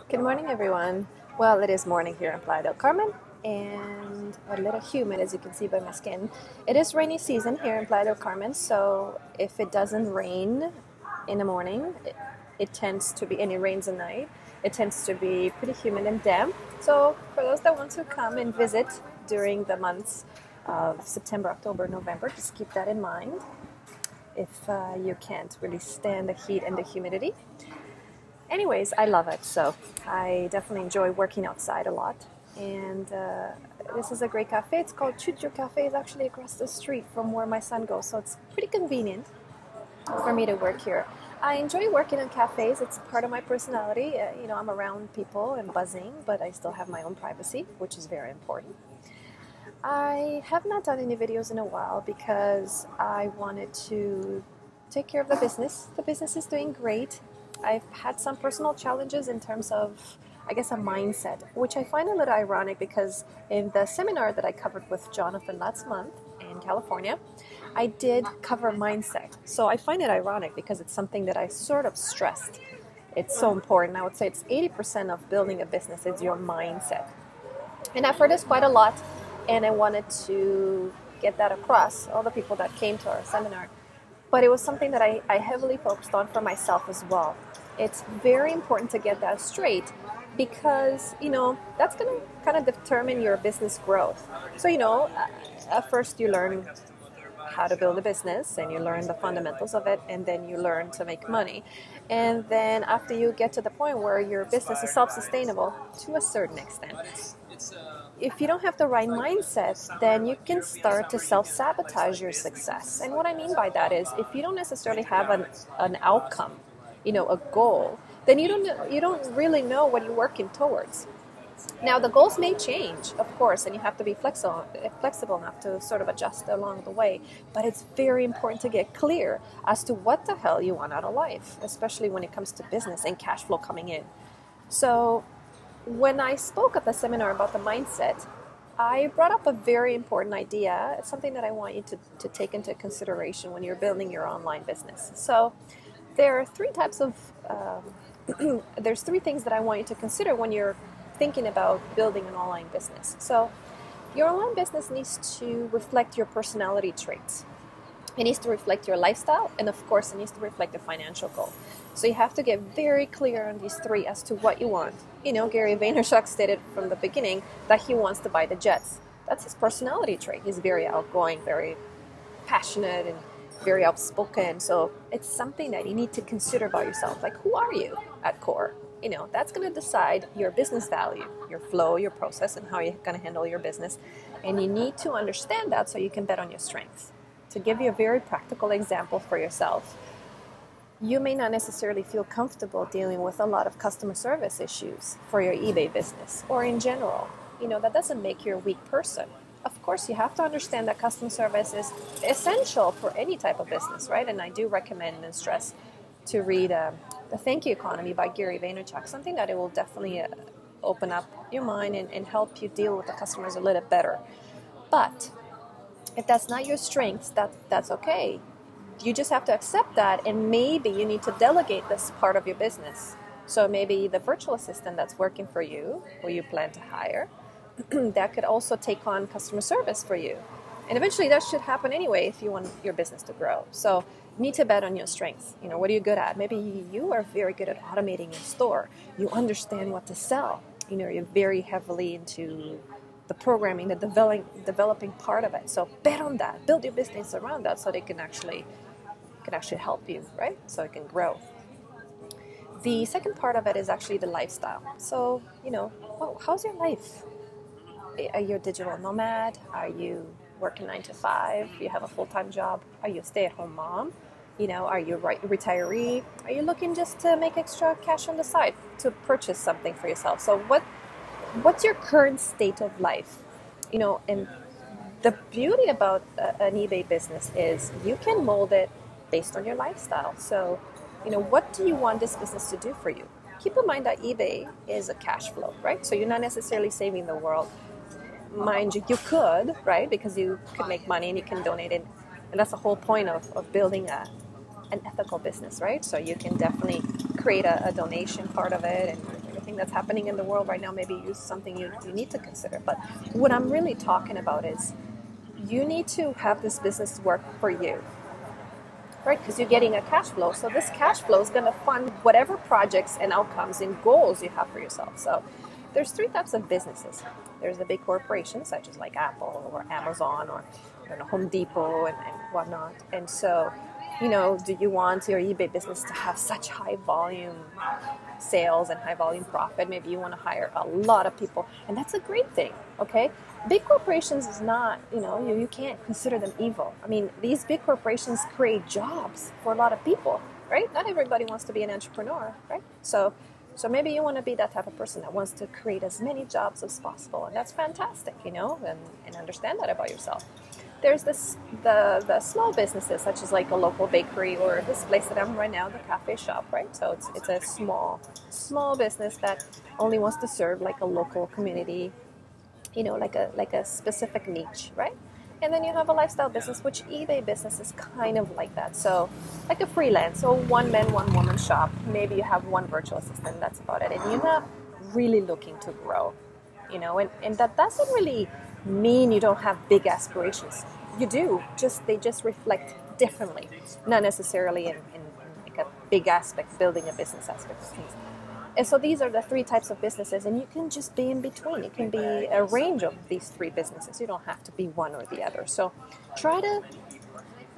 Good morning, everyone. Well, it is morning here in Playa del Carmen and a little humid, as you can see by my skin. It is rainy season here in Playa del Carmen, so if it doesn't rain in the morning, it tends to be, and it rains at night, it tends to be pretty humid and damp. So, for those that want to come and visit during the months of September, October, November, just keep that in mind if you can't really stand the heat and the humidity. Anyways, I love it. So I definitely enjoy working outside a lot. And this is a great cafe. It's called Chucho Cafe. It's actually across the street from where my son goes. So it's pretty convenient for me to work here. I enjoy working in cafes. It's part of my personality. I'm around people and buzzing, but I still have my own privacy, which is very important. I have not done any videos in a while because I wanted to take care of the business. The business is doing great. I've had some personal challenges in terms of, I guess, a mindset, which I find a little ironic because in the seminar that I covered with Jonathan last month in California, I did cover mindset. So I find it ironic because it's something that I sort of stressed. It's so important. I would say it's 80% of building a business is your mindset. And I've heard this quite a lot, and I wanted to get that across all the people that came to our seminar. But it was something that I heavily focused on for myself as well. It's very important to get that straight because, that's going to kind of determine your business growth. So, at first you learn how to build a business and you learn the fundamentals of it, and then you learn to make money. And then after you get to the point where your business is self-sustainable to a certain extent, if you don't have the right mindset, then you can start to self-sabotage your success. And what I mean by that is if you don't necessarily have an outcome, a goal, then you don't really know what you're working towards. Now, the goals may change, of course, and you have to be flexible enough to sort of adjust along the way. But it's very important to get clear as to what the hell you want out of life, especially when it comes to business and cash flow coming in. So when I spoke at the seminar about the mindset, I brought up a very important idea. It's something that I want you to take into consideration when you're building your online business. So there are three types of, there's three things that I want you to consider when you're thinking about building an online business. So your online business needs to reflect your personality traits. It needs to reflect your lifestyle, and of course, it needs to reflect the financial goal. So you have to get very clear on these three as to what you want. Gary Vaynerchuk stated from the beginning that he wants to buy the jets. That's his personality trait. He's very outgoing, very passionate, and very outspoken. So it's something that you need to consider about yourself. Like, who are you at core? That's going to decide your business value, your flow, your process, and how you're going to handle your business. And you need to understand that so you can bet on your strengths. To give you a very practical example for yourself, you may not necessarily feel comfortable dealing with a lot of customer service issues for your eBay business or in general. That doesn't make you a weak person. Of course, you have to understand that customer service is essential for any type of business, right? And I do recommend and stress to read The Thank You Economy by Gary Vaynerchuk, something that it will definitely open up your mind and help you deal with the customers a little better. But if that's not your strength, that's okay. You just have to accept that, and maybe you need to delegate this part of your business. So maybe the virtual assistant that's working for you, or you plan to hire, that could also take on customer service for you. And eventually that should happen anyway if you want your business to grow. So you need to bet on your strengths. What are you good at? Maybe you are very good at automating your store. You understand what to sell. You're very heavily into the programming, the developing part of it. So bet on that. Build your business around that so they can actually help you, right? So it can grow. The second part of it is actually the lifestyle. So, how's your life? Are you a digital nomad? Are you working 9 to 5? You have a full-time job? Are you a stay-at-home mom? Are you a retiree? Are you looking just to make extra cash on the side to purchase something for yourself? So what's your current state of life? And the beauty about an eBay business is you can mold it based on your lifestyle. So, what do you want this business to do for you? Keep in mind that eBay is a cash flow, right? So you're not necessarily saving the world. Mind you, you could, right? Because you could make money and you can donate it. And that's the whole point of building an ethical business, right? So you can definitely create a donation part of it and everything that's happening in the world right now, maybe is something you need to consider. But what I'm really talking about is you need to have this business work for you, right? Because you're getting a cash flow. So this cash flow is going to fund whatever projects and outcomes and goals you have for yourself. So there's three types of businesses. There's the big corporations, such as like Apple or Amazon or Home Depot and whatnot. And so, do you want your eBay business to have such high volume sales and high volume profit? Maybe you want to hire a lot of people, and that's a great thing, okay? Big corporations is not, you can't consider them evil. I mean, these big corporations create jobs for a lot of people, right? Not everybody wants to be an entrepreneur, right? So maybe you want to be that type of person that wants to create as many jobs as possible, and that's fantastic, and understand that about yourself. There's the small businesses, such as like a local bakery or this place that I'm right now, the cafe shop, right? So it's a small business that only wants to serve like a local community, like a specific niche, right? And then you have a lifestyle business, which eBay business is kind of like that. So like a freelance, so one man, one woman shop. Maybe you have one virtual assistant, that's about it. And you're not really looking to grow, and that doesn't really mean you don't have big aspirations. You do, they just reflect differently, not necessarily in like a big aspect, building a business aspect of things. And so these are the three types of businesses, and you can just be in between. It can be a range of these three businesses. You don't have to be one or the other. So try to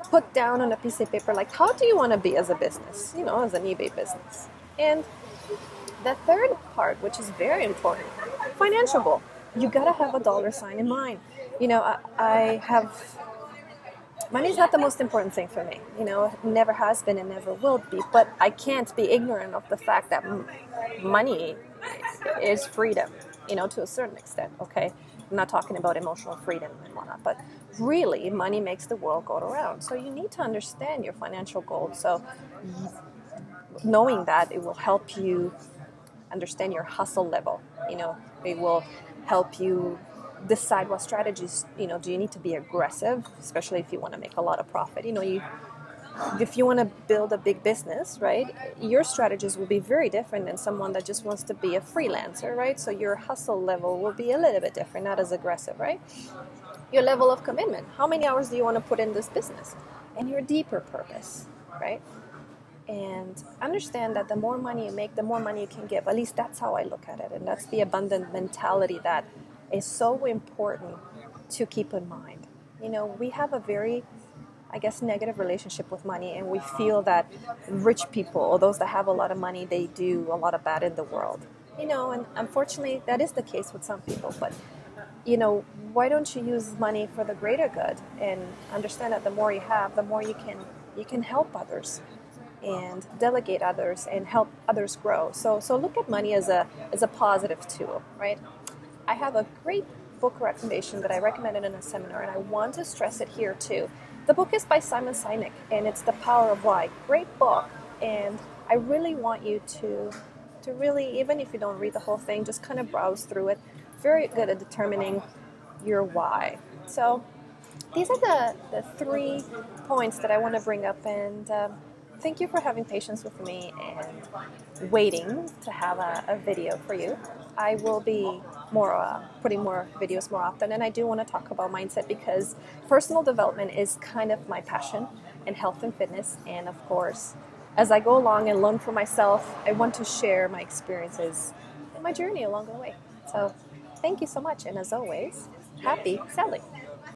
put down on a piece of paper, like, how do you want to be as a business, as an eBay business? And the third part, which is very important, financial goal. You got to have a dollar sign in mind. Money's not the most important thing for me. It never has been and never will be. But I can't be ignorant of the fact that money is freedom, to a certain extent, okay? I'm not talking about emotional freedom and whatnot, but really, money makes the world go around. So you need to understand your financial goals. So knowing that, it will help you understand your hustle level. It will help you decide what strategies, do you need to be aggressive, especially if you want to make a lot of profit. If you want to build a big business, right, your strategies will be very different than someone that just wants to be a freelancer, right? So your hustle level will be a little bit different, not as aggressive, right? Your level of commitment, how many hours do you want to put in this business? And your deeper purpose, right? And understand that the more money you make, the more money you can give. At least that's how I look at it. And that's the abundant mentality that is so important to keep in mind. We have a very, negative relationship with money, and we feel that rich people, or those that have a lot of money, they do a lot of bad in the world. And unfortunately, that is the case with some people. But, why don't you use money for the greater good and understand that the more you have, the more you can help others and delegate others and help others grow. So look at money as a positive tool, right? I have a great book recommendation that I recommended in a seminar, and I want to stress it here too. The book is by Simon Sinek, and it's The Power of Why. Great book, and I really want you to really, even if you don't read the whole thing, just kind of browse through it. Very good at determining your why. So these are the 3 points that I want to bring up, and thank you for having patience with me and waiting to have a video for you. I will be putting more videos more often, and I do want to talk about mindset because personal development is kind of my passion, and health and fitness. And of course, as I go along and learn for myself, I want to share my experiences and my journey along the way. So thank you so much, and as always, happy selling.